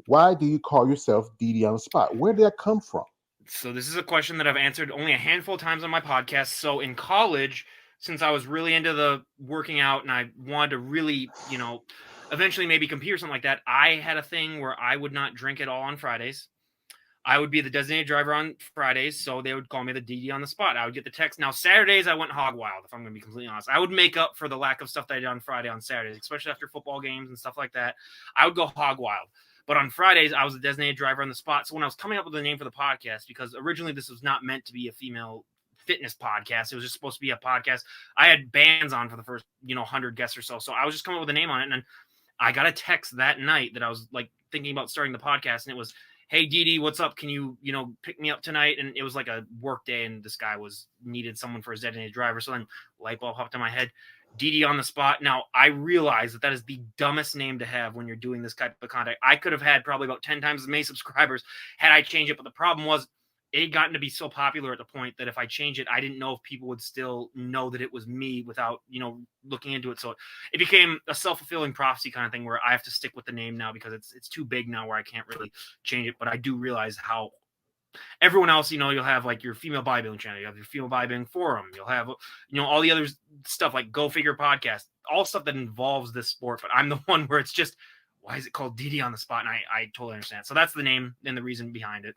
Why do you call yourself DD on the spot? Where did that come from? So this is a question that I've answered only a handful of times on my podcast. So in college, since I was really into the working out and I wanted to really, eventually maybe compete or something like that, I had a thing where I would not drink at all on Fridays. I would be the designated driver on Fridays, so they would call me the DD on the spot. I would get the text. Now, Saturdays, I went hog wild, if I'm going to be completely honest. I would make up for the lack of stuff that I did on Friday on Saturdays, especially after football games and stuff like that. I would go hog wild. But on Fridays, I was a designated driver on the spot. So when I was coming up with a name for the podcast, because originally this was not meant to be a female fitness podcast, it was just supposed to be a podcast. I had bands on for the first, 100 guests or so. So I was just coming up with a name on it. And then I got a text that night that I was like thinking about starting the podcast, and it was, "Hey DD, what's up? Can you, pick me up tonight?" And it was like a work day, and this guy needed someone for his designated driver. So then light bulb popped in my head, DD on the spot. Now I realize that is the dumbest name to have when you're doing this type of content. I could have had probably about 10 times as many subscribers had I changed it, but the problem was it had gotten to be so popular at the point that if I change it, I didn't know if people would still know that it was me without, looking into it. So it became a self-fulfilling prophecy kind of thing where I have to stick with the name now because it's too big now where I can't really change it. But I do realize how everyone else, you'll have like your female bodybuilding channel, you have your female bodybuilding forum, you'll have, all the other stuff like Go Figure podcast, all stuff that involves this sport. But I'm the one where it's just, why is it called DD on the spot? And I totally understand. So that's the name and the reason behind it.